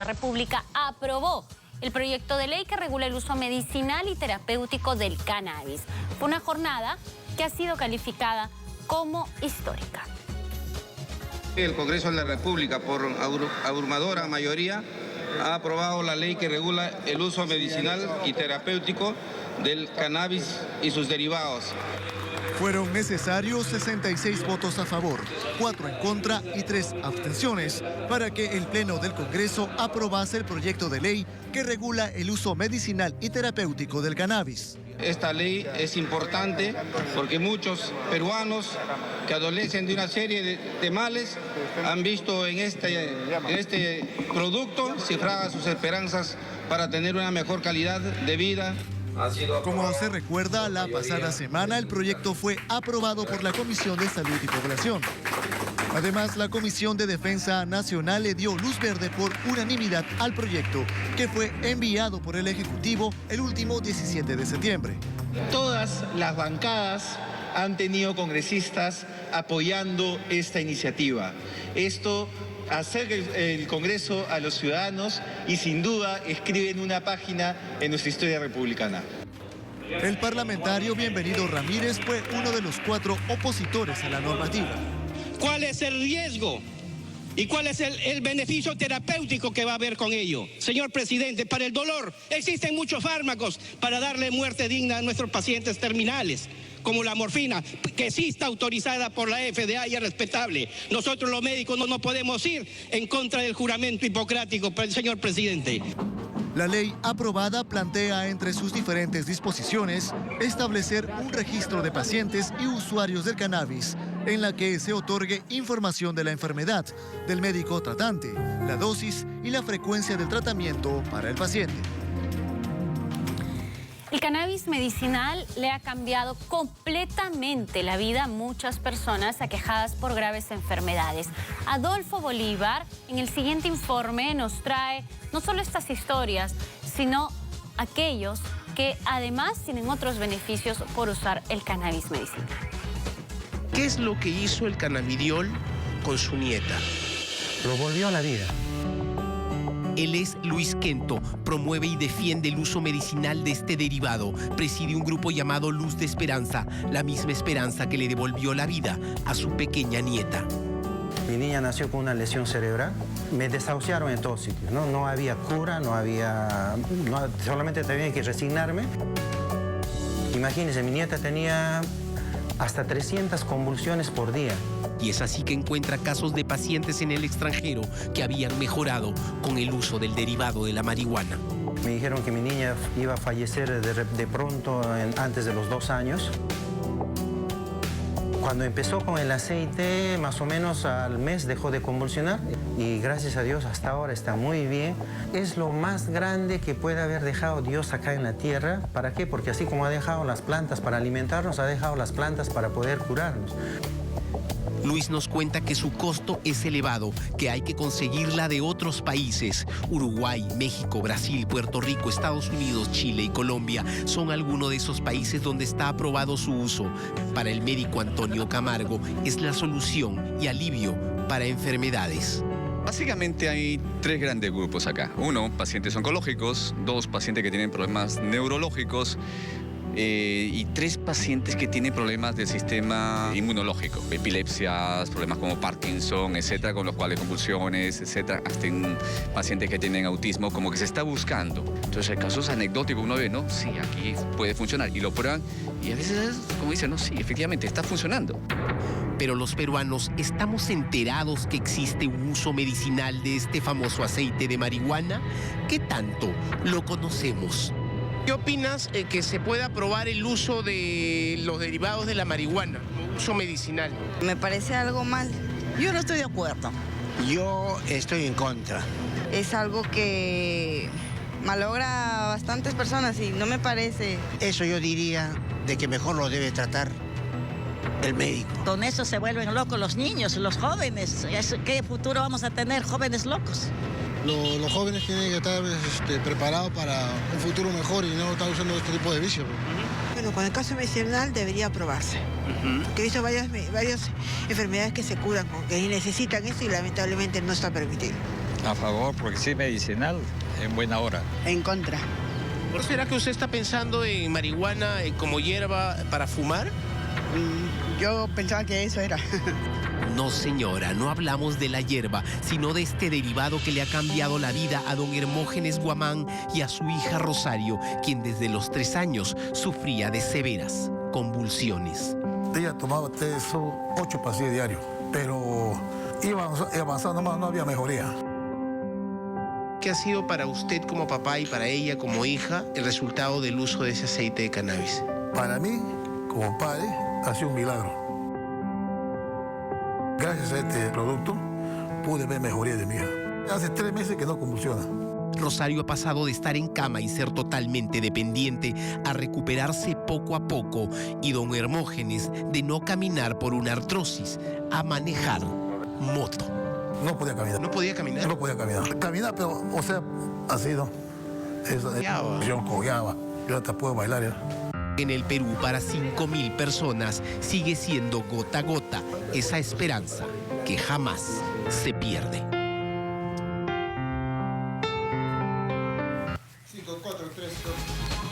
La República aprobó el proyecto de ley que regula el uso medicinal y terapéutico del cannabis. Fue una jornada que ha sido calificada como histórica. El Congreso de la República, por abrumadora mayoría, ha aprobado la ley que regula el uso medicinal y terapéutico del cannabis y sus derivados. Fueron necesarios 66 votos a favor, 4 en contra y 3 abstenciones para que el Pleno del Congreso aprobase el proyecto de ley que regula el uso medicinal y terapéutico del cannabis. Esta ley es importante porque muchos peruanos que adolecen de una serie de males han visto en este producto cifradas sus esperanzas para tener una mejor calidad de vida. Como se recuerda, la pasada semana el proyecto fue aprobado por la Comisión de Salud y Población. Además, la Comisión de Defensa Nacional le dio luz verde por unanimidad al proyecto, que fue enviado por el Ejecutivo el último 17 de septiembre. Todas las bancadas han tenido congresistas apoyando esta iniciativa. Esto acerca el Congreso a los ciudadanos y sin duda escriben una página en nuestra historia republicana. El parlamentario Bienvenido Ramírez fue uno de los 4 opositores a la normativa. ¿Cuál es el riesgo y cuál es el beneficio terapéutico que va a haber con ello? Señor presidente, para el dolor existen muchos fármacos para darle muerte digna a nuestros pacientes terminales, como la morfina, que sí está autorizada por la FDA y es respetable. Nosotros los médicos no podemos ir en contra del juramento hipocrático, señor presidente. La ley aprobada plantea entre sus diferentes disposiciones establecer un registro de pacientes y usuarios del cannabis en la que se otorgue información de la enfermedad, del médico tratante, la dosis y la frecuencia del tratamiento para el paciente. El cannabis medicinal le ha cambiado completamente la vida a muchas personas aquejadas por graves enfermedades. Adolfo Bolívar, en el siguiente informe, nos trae no solo estas historias, sino aquellos que además tienen otros beneficios por usar el cannabis medicinal. ¿Qué es lo que hizo el cannabidiol con su nieta? Lo volvió a la vida. Él es Luis Quento, promueve y defiende el uso medicinal de este derivado. Preside un grupo llamado Luz de Esperanza, la misma esperanza que le devolvió la vida a su pequeña nieta. Mi niña nació con una lesión cerebral. Me desahuciaron en todos sitios, ¿no? No había cura, solamente tenía que resignarme. Imagínense, mi nieta tenía hasta 300 convulsiones por día. Y es así que encuentra casos de pacientes en el extranjero que habían mejorado con el uso del derivado de la marihuana. Me dijeron que mi niña iba a fallecer de pronto antes de los 2 años. Cuando empezó con el aceite, más o menos al mes dejó de convulsionar y gracias a Dios hasta ahora está muy bien. Es lo más grande que puede haber dejado Dios acá en la tierra. ¿Para qué? Porque así como ha dejado las plantas para alimentarnos, ha dejado las plantas para poder curarnos. Luis nos cuenta que su costo es elevado, que hay que conseguirla de otros países. Uruguay, México, Brasil, Puerto Rico, Estados Unidos, Chile y Colombia son algunos de esos países donde está aprobado su uso. Para el médico Antonio Camargo es la solución y alivio para enfermedades. Básicamente hay 3 grandes grupos acá. 1, pacientes oncológicos. 2, pacientes que tienen problemas neurológicos. Y 3 pacientes que tienen problemas del sistema inmunológico, epilepsias, problemas como Parkinson, etcétera, con los cuales convulsiones, etcétera, hasta en pacientes que tienen autismo, como que se está buscando. Entonces, el caso es anecdótico, uno ve, no, sí, aquí puede funcionar, y lo prueban, y a veces, como dicen, no, sí, efectivamente, está funcionando. Pero los peruanos, ¿estamos enterados que existe un uso medicinal de este famoso aceite de marihuana? ¿Qué tanto lo conocemos? ¿Qué opinas que se pueda probar el uso de los derivados de la marihuana, uso medicinal? Me parece algo mal. Yo no estoy de acuerdo. Yo estoy en contra. Es algo que malogra a bastantes personas y no me parece. Eso yo diría de que mejor lo debe tratar el médico. Con eso se vuelven locos los niños, los jóvenes. ¿Qué futuro vamos a tener, jóvenes locos? Los jóvenes tienen que estar preparados para un futuro mejor y no estar usando este tipo de vicios. Bueno, con el caso medicinal debería aprobarse. Porque he visto varias enfermedades que se curan, que necesitan eso y lamentablemente no está permitido. A favor, porque sí, medicinal, en buena hora. En contra. ¿Por será que usted está pensando en marihuana como hierba para fumar? Yo pensaba que eso era. No, señora, no hablamos de la hierba, sino de este derivado que le ha cambiado la vida a don Hermógenes Guamán y a su hija Rosario, quien desde los 3 años sufría de severas convulsiones. Ella tomaba 8 pastillas diarios, pero iba avanzando más, no había mejoría. ¿Qué ha sido para usted como papá y para ella como hija el resultado del uso de ese aceite de cannabis? Para mí, como padre, ha sido un milagro. Gracias a este producto pude ver mejoría de mi hija. Hace 3 meses que no convulsiona. Rosario ha pasado de estar en cama y ser totalmente dependiente a recuperarse poco a poco, y don Hermógenes de no caminar por una artrosis a manejar moto. No podía caminar. ¿No podía caminar? No podía caminar. Caminar, pero, o sea, así, ¿no? Yo cojeaba. Yo hasta puedo bailar ya. En el Perú, para 5.000 personas, sigue siendo gota a gota esa esperanza que jamás se pierde.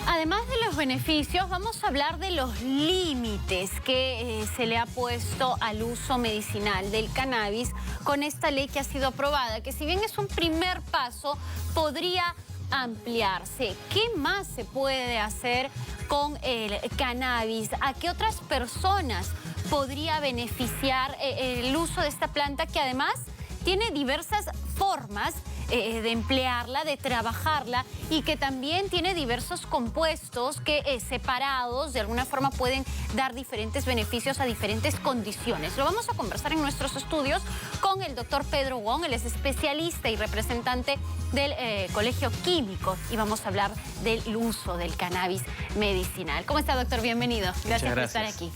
Además de los beneficios, vamos a hablar de los límites que se le ha puesto al uso medicinal del cannabis con esta ley que ha sido aprobada, que si bien es un primer paso, podría ampliarse. ¿Qué más se puede hacer con el cannabis? ¿A qué otras personas podría beneficiar el uso de esta planta, que además tiene diversas formas de emplearla, de trabajarla, y que también tiene diversos compuestos que separados de alguna forma pueden dar diferentes beneficios a diferentes condiciones? Lo vamos a conversar en nuestros estudios con el doctor Pedro Wong. Él es especialista y representante del Colegio Químico, y vamos a hablar del uso del cannabis medicinal. ¿Cómo está, doctor? Bienvenido. Gracias por estar aquí.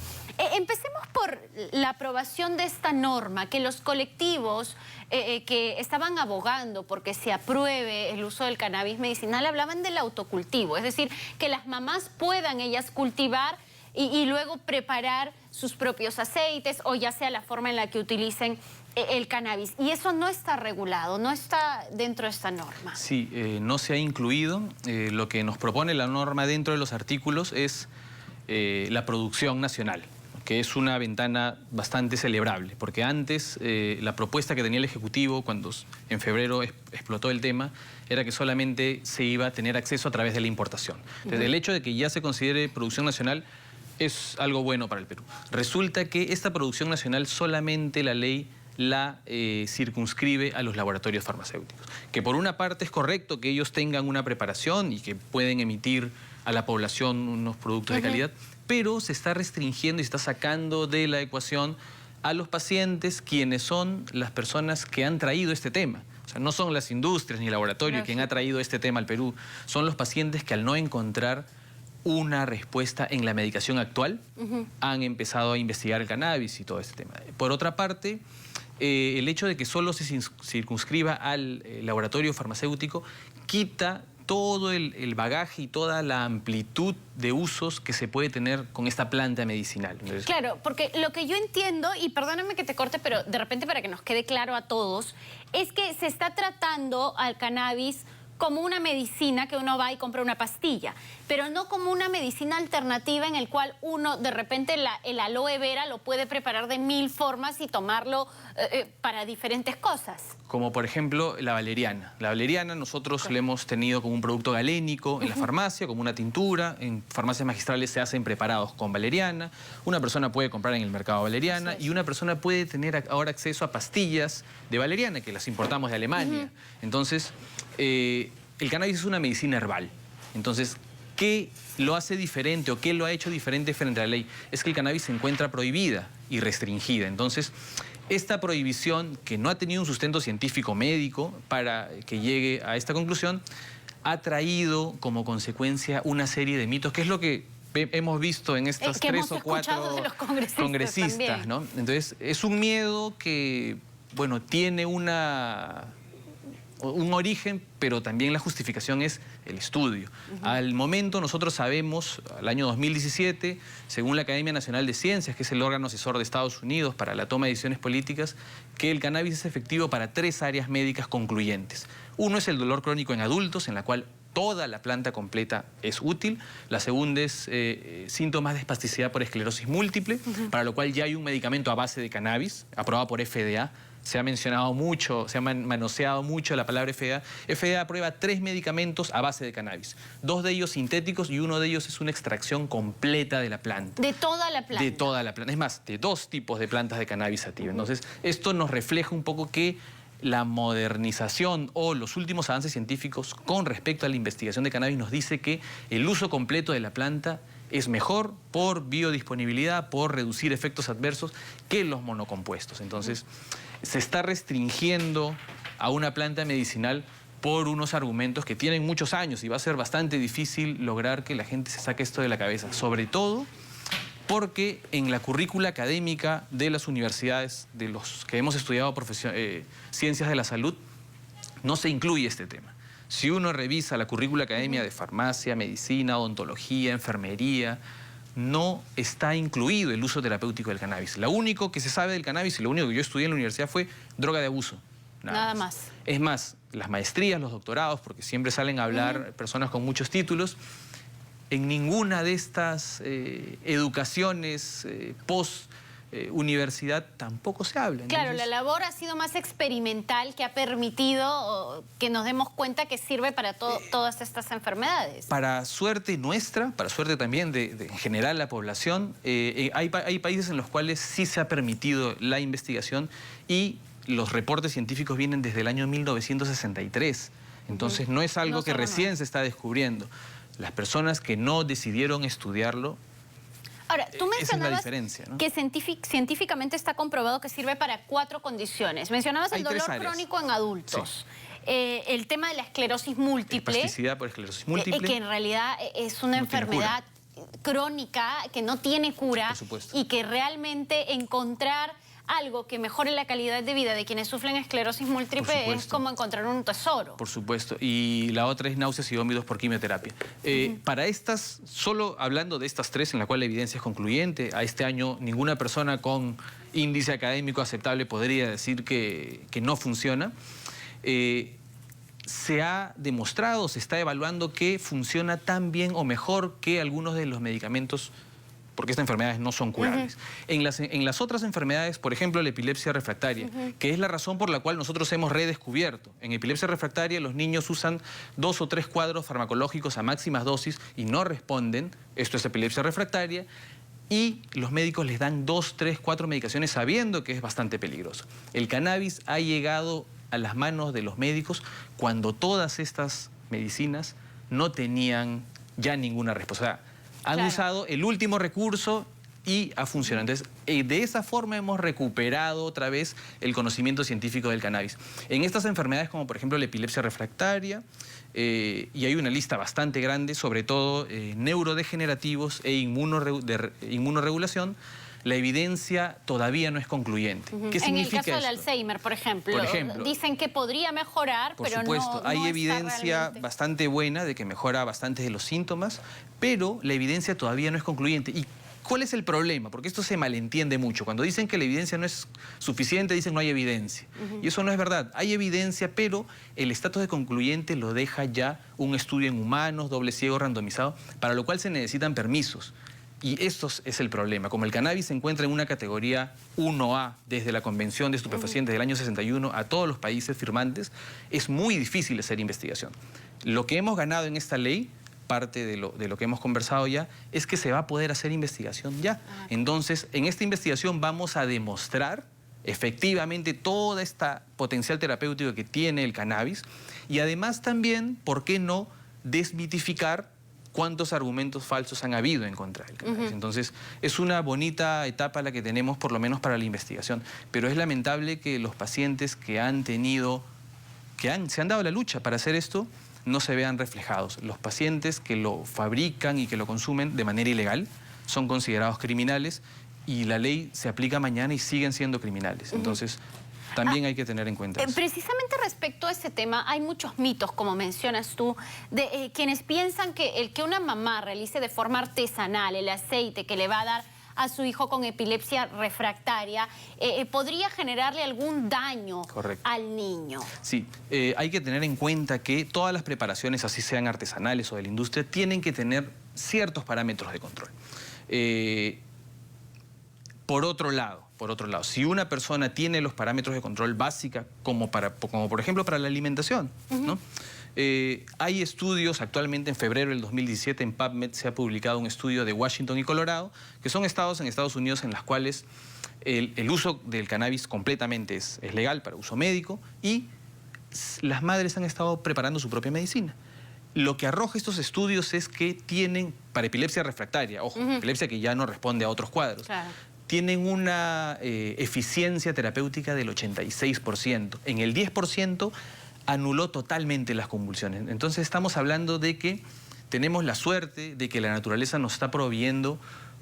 Empecemos por la aprobación de esta norma, que los colectivos que estaban abogando porque se apruebe el uso del cannabis medicinal hablaban del autocultivo, es decir, que las mamás puedan ellas cultivar y luego preparar sus propios aceites, o ya sea la forma en la que utilicen el cannabis. Y eso no está regulado, no está dentro de esta norma. Sí, no se ha incluido. Lo que nos propone la norma dentro de los artículos es la producción nacional, que es una ventana bastante celebrable, porque antes la propuesta que tenía el Ejecutivo cuando en febrero explotó el tema era que solamente se iba a tener acceso a través de la importación. Entonces, el hecho de que ya se considere producción nacional es algo bueno para el Perú. Resulta que esta producción nacional solamente la ley la circunscribe a los laboratorios farmacéuticos, que por una parte es correcto que ellos tengan una preparación y que pueden emitir a la población unos productos de calidad, pero se está restringiendo y se está sacando de la ecuación a los pacientes, quienes son las personas que han traído este tema. O sea, no son las industrias ni el laboratorio quien ha traído este tema al Perú, son los pacientes que, al no encontrar una respuesta en la medicación actual, han empezado a investigar el cannabis y todo este tema. Por otra parte, el hecho de que solo se circunscriba al laboratorio farmacéutico quita todo el bagaje y toda la amplitud de usos que se puede tener con esta planta medicinal. Entonces, claro, porque lo que yo entiendo, y perdóname que te corte, pero de repente para que nos quede claro a todos, es que se está tratando al cannabis como una medicina que uno va y compra una pastilla, pero no como una medicina alternativa en el cual uno de repente el aloe vera lo puede preparar de 1000 formas y tomarlo para diferentes cosas. Como por ejemplo la valeriana. La valeriana nosotros la hemos tenido como un producto galénico en la farmacia, como una tintura. En farmacias magistrales se hacen preparados con valeriana. Una persona puede comprar en el mercado valeriana y una persona puede tener ahora acceso a pastillas de valeriana, que las importamos de Alemania. Entonces, el cannabis es una medicina herbal. Entonces, ¿qué lo hace diferente o qué lo ha hecho diferente frente a la ley? Es que el cannabis se encuentra prohibida y restringida. Entonces, esta prohibición, que no ha tenido un sustento científico médico para que llegue a esta conclusión, ha traído como consecuencia una serie de mitos, que es lo que hemos visto en estas 3 o 4 congresistas, ¿no? Entonces, es un miedo que, bueno, tiene una un origen, pero también la justificación es el estudio. Al momento nosotros sabemos, al año 2017, según la Academia Nacional de Ciencias, que es el órgano asesor de Estados Unidos para la toma de decisiones políticas, que el cannabis es efectivo para 3 áreas médicas concluyentes. Uno es el dolor crónico en adultos, en la cual toda la planta completa es útil. La segunda es síntomas de espasticidad por esclerosis múltiple, para lo cual ya hay un medicamento a base de cannabis, aprobado por FDA. Se ha mencionado mucho, se ha manoseado mucho la palabra FDA. FDA aprueba 3 medicamentos a base de cannabis. 2 de ellos sintéticos y uno de ellos es una extracción completa de la planta. ¿De toda la planta? De toda la planta. Es más, de 2 tipos de plantas de cannabis sativa. Entonces, esto nos refleja un poco que la modernización o los últimos avances científicos con respecto a la investigación de cannabis nos dice que el uso completo de la planta es mejor por biodisponibilidad, por reducir efectos adversos que los monocompuestos. Entonces, se está restringiendo a una planta medicinal por unos argumentos que tienen muchos años y va a ser bastante difícil lograr que la gente se saque esto de la cabeza. Sobre todo porque en la currícula académica de las universidades, de los que hemos estudiado ciencias de la salud, no se incluye este tema. Si uno revisa la currícula académica de farmacia, medicina, odontología, enfermería, no está incluido el uso terapéutico del cannabis. Lo único que se sabe del cannabis y lo único que yo estudié en la universidad fue droga de abuso. Nada más. Es más, las maestrías, los doctorados, porque siempre salen a hablar personas con muchos títulos, en ninguna de estas educaciones post-universidad tampoco se habla. Claro, Entonces, la labor ha sido más experimental, que ha permitido que nos demos cuenta que sirve para todas estas enfermedades. Para suerte nuestra, para suerte también de en general la población, hay países en los cuales sí se ha permitido la investigación y los reportes científicos vienen desde el año 1963. Entonces no es algo que recién se está descubriendo. Las personas que no decidieron estudiarlo, ahora, tú esa es la mencionabas diferencia, ¿no? que científicamente está comprobado que sirve para 4 condiciones. Mencionabas el dolor crónico en adultos, el tema de la esclerosis múltiple, espasticidad por esclerosis múltiple, que en realidad es una enfermedad crónica que no tiene cura y que realmente encontrar algo que mejore la calidad de vida de quienes sufren esclerosis múltiple es como encontrar un tesoro. Por supuesto. Y la otra es náuseas y vómitos por quimioterapia. Para estas, solo hablando de estas 3 en la cual la evidencia es concluyente, a este año ninguna persona con índice académico aceptable podría decir que no funciona. Se ha demostrado, se está evaluando que funciona tan bien o mejor que algunos de los medicamentos, porque estas enfermedades no son curables. En las otras enfermedades, por ejemplo, la epilepsia refractaria, que es la razón por la cual nosotros hemos redescubierto. En epilepsia refractaria los niños usan 2 o 3 cuadros farmacológicos a máximas dosis y no responden. Esto es epilepsia refractaria. Y los médicos les dan 2, 3, 4 medicaciones sabiendo que es bastante peligroso. El cannabis ha llegado a las manos de los médicos cuando todas estas medicinas no tenían ya ninguna respuesta. Han usado el último recurso y ha funcionado. Entonces, de esa forma hemos recuperado otra vez el conocimiento científico del cannabis. En estas enfermedades, como por ejemplo la epilepsia refractaria, y hay una lista bastante grande, sobre todo neurodegenerativos e inmunorregulación, la evidencia todavía no es concluyente. ¿Qué significa en el caso del esto? Alzheimer, por ejemplo, dicen que podría mejorar, por pero supuesto, no hay está evidencia realmente bastante buena de que mejora bastante de los síntomas, pero la evidencia todavía no es concluyente. ¿Y cuál es el problema? Porque esto se malentiende mucho. Cuando dicen que la evidencia no es suficiente, dicen no hay evidencia. Y eso no es verdad. Hay evidencia, pero el estatus de concluyente lo deja ya un estudio en humanos, doble ciego, randomizado, para lo cual se necesitan permisos. Y esto es el problema. Como el cannabis se encuentra en una categoría 1A desde la Convención de Estupefacientes del año 61 a todos los países firmantes, es muy difícil hacer investigación. Lo que hemos ganado en esta ley, parte de lo que hemos conversado ya, es que se va a poder hacer investigación ya. Entonces, en esta investigación vamos a demostrar efectivamente toda esta potencial terapéutico que tiene el cannabis y además también, ¿por qué no desmitificar cuántos argumentos falsos han habido en contra del cannabis? Entonces, es una bonita etapa la que tenemos, por lo menos para la investigación, pero es lamentable que los pacientes que se han dado la lucha para hacer esto, no se vean reflejados. Los pacientes que lo fabrican y que lo consumen de manera ilegal son considerados criminales y la ley se aplica mañana y siguen siendo criminales. Entonces, también hay que tener en cuenta eso. Precisamente respecto a este tema, hay muchos mitos, como mencionas tú, de quienes piensan que el que una mamá realice de forma artesanal el aceite que le va a dar a su hijo con epilepsia refractaria podría generarle algún daño al niño. Sí, hay que tener en cuenta que todas las preparaciones, así sean artesanales o de la industria, tienen que tener ciertos parámetros de control. Por otro lado, si una persona tiene los parámetros de control básica, como por ejemplo para la alimentación, ¿no? Hay estudios actualmente, en febrero del 2017 en PubMed se ha publicado un estudio de Washington y Colorado, que son estados en Estados Unidos en los cuales el uso del cannabis completamente es legal para uso médico y las madres han estado preparando su propia medicina. Lo que arroja estos estudios es que tienen, para epilepsia refractaria, ojo, epilepsia que ya no responde a otros cuadros, tienen una eficiencia terapéutica del 86%. En el 10% anuló totalmente las convulsiones. Entonces estamos hablando de que tenemos la suerte de que la naturaleza nos está proveyendo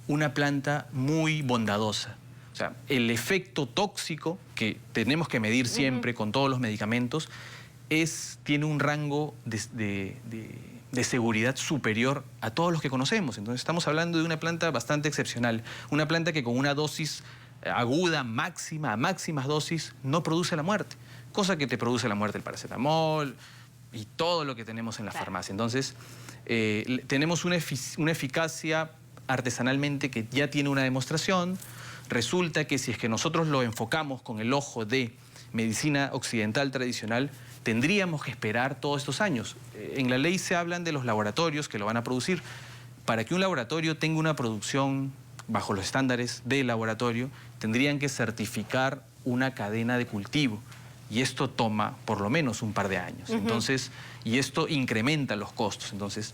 una planta muy bondadosa. O sea, el efecto tóxico que tenemos que medir siempre con todos los medicamentos tiene un rango de seguridad superior a todos los que conocemos. Entonces estamos hablando de una planta bastante excepcional, una planta que con una dosis aguda, máxima, a máximas dosis, no produce la muerte, cosa que te produce la muerte el paracetamol y todo lo que tenemos en la farmacia. Entonces tenemos una eficacia artesanalmente que ya tiene una demostración. Resulta que si es que nosotros lo enfocamos con el ojo de medicina occidental tradicional, tendríamos que esperar todos estos años. En la ley se hablan de los laboratorios que lo van a producir. Para que un laboratorio tenga una producción bajo los estándares del laboratorio, tendrían que certificar una cadena de cultivo. Y esto toma por lo menos un par de años. Entonces, y esto incrementa los costos. Entonces,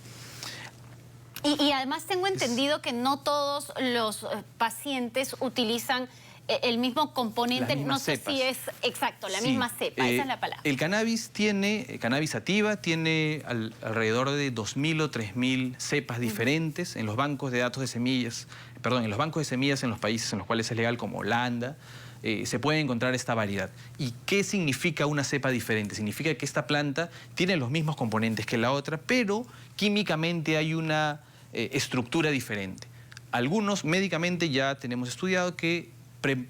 y además tengo entendido que no todos los pacientes utilizan el mismo componente, no sé si es exacto, la misma cepa, esa es la palabra. El cannabis tiene, cannabis sativa, tiene alrededor de 2.000 o 3.000 cepas diferentes en los bancos de datos de semillas, en los bancos de semillas en los países en los cuales es legal, como Holanda, se puede encontrar esta variedad. ¿Y qué significa una cepa diferente? Significa que esta planta tiene los mismos componentes que la otra, pero químicamente hay una estructura diferente. Algunos médicamente ya tenemos estudiado que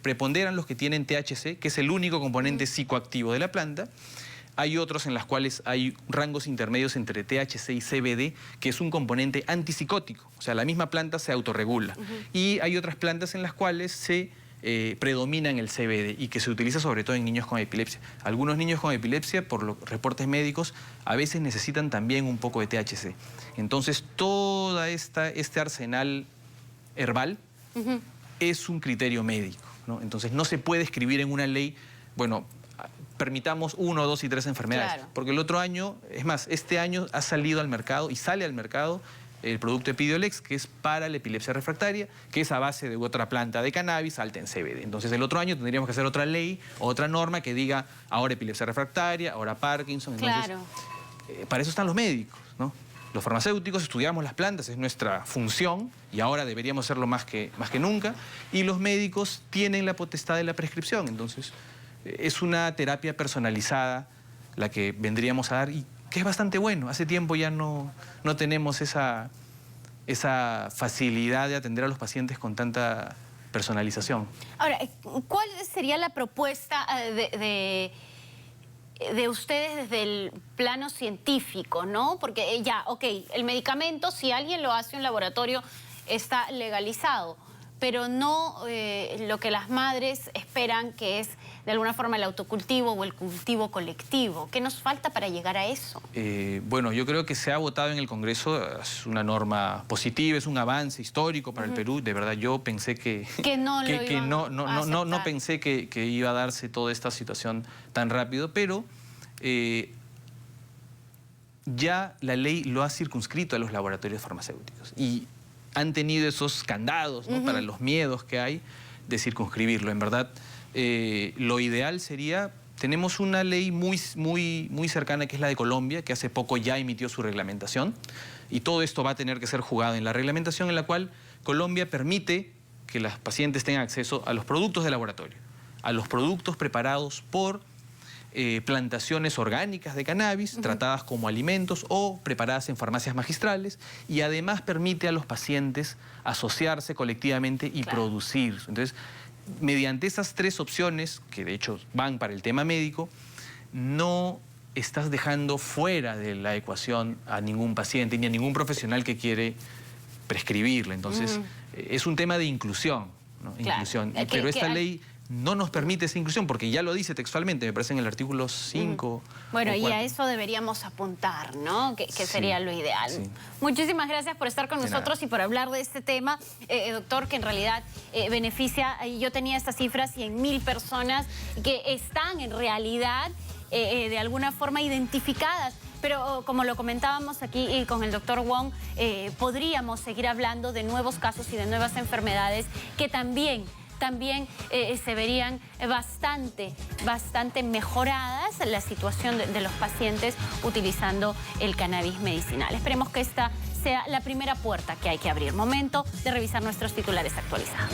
preponderan los que tienen THC, que es el único componente psicoactivo de la planta. Hay otros en los cuales hay rangos intermedios entre THC y CBD, que es un componente antipsicótico. O sea, la misma planta se autorregula. Y hay otras plantas en las cuales se predominan el CBD y que se utiliza sobre todo en niños con epilepsia. Algunos niños con epilepsia, por los reportes médicos, a veces necesitan también un poco de THC. Entonces, todo este arsenal herbal es un criterio médico, ¿no? Entonces, no se puede escribir en una ley, bueno, permitamos 1, 2 y 3 enfermedades. Porque el otro año, es más, este año ha salido al mercado y sale al mercado el producto Epidiolex, que es para la epilepsia refractaria, que es a base de otra planta de cannabis alta en CBD. Entonces, el otro año tendríamos que hacer otra ley, otra norma que diga ahora epilepsia refractaria, ahora Parkinson. Entonces, para eso están los médicos, ¿no? Los farmacéuticos estudiamos las plantas, es nuestra función y ahora deberíamos hacerlo más que nunca. Y los médicos tienen la potestad de la prescripción. Entonces, es una terapia personalizada la que vendríamos a dar y que es bastante bueno. Hace tiempo ya no tenemos esa facilidad de atender a los pacientes con tanta personalización. Ahora, ¿cuál sería la propuesta de ustedes desde el plano científico, ¿no? Porque el medicamento, si alguien lo hace en un laboratorio, está legalizado, pero no lo que las madres esperan, que es de alguna forma el autocultivo o el cultivo colectivo. ¿Qué nos falta para llegar a eso? Bueno, yo creo que se ha votado en el Congreso, es una norma positiva, es un avance histórico para el Perú. De verdad, yo pensé que no pensé que iba a darse toda esta situación tan rápido, pero ya la ley lo ha circunscrito a los laboratorios farmacéuticos y han tenido esos candados, ¿no? Para los miedos que hay de circunscribirlo. En verdad, lo ideal sería, tenemos una ley muy cercana que es la de Colombia, que hace poco ya emitió su reglamentación y todo esto va a tener que ser jugado en la reglamentación, en la cual Colombia permite que las pacientes tengan acceso a los productos de laboratorio. a los productos preparados por plantaciones orgánicas de cannabis, tratadas como alimentos o preparadas en farmacias magistrales, y además permite a los pacientes asociarse colectivamente y producir. Entonces, mediante esas tres opciones, que de hecho van para el tema médico, no estás dejando fuera de la ecuación a ningún paciente ni a ningún profesional que quiere prescribirle. Entonces, es un tema de inclusión, ¿no? Inclusión. Pero esta ley no nos permite esa inclusión, porque ya lo dice textualmente, me parece en el artículo 5. Bueno, y a eso deberíamos apuntar, ¿no? Que sería lo ideal. Sí. Muchísimas gracias por estar con nosotros y por hablar de este tema, doctor, que en realidad beneficia. Yo tenía estas cifras, 100.000 personas que están en realidad de alguna forma identificadas. Pero como lo comentábamos aquí con el doctor Wong, podríamos seguir hablando de nuevos casos y de nuevas enfermedades que también se verían bastante mejoradas la situación de los pacientes utilizando el cannabis medicinal. Esperemos que esta sea la primera puerta que hay que abrir. Momento de revisar nuestros titulares actualizados.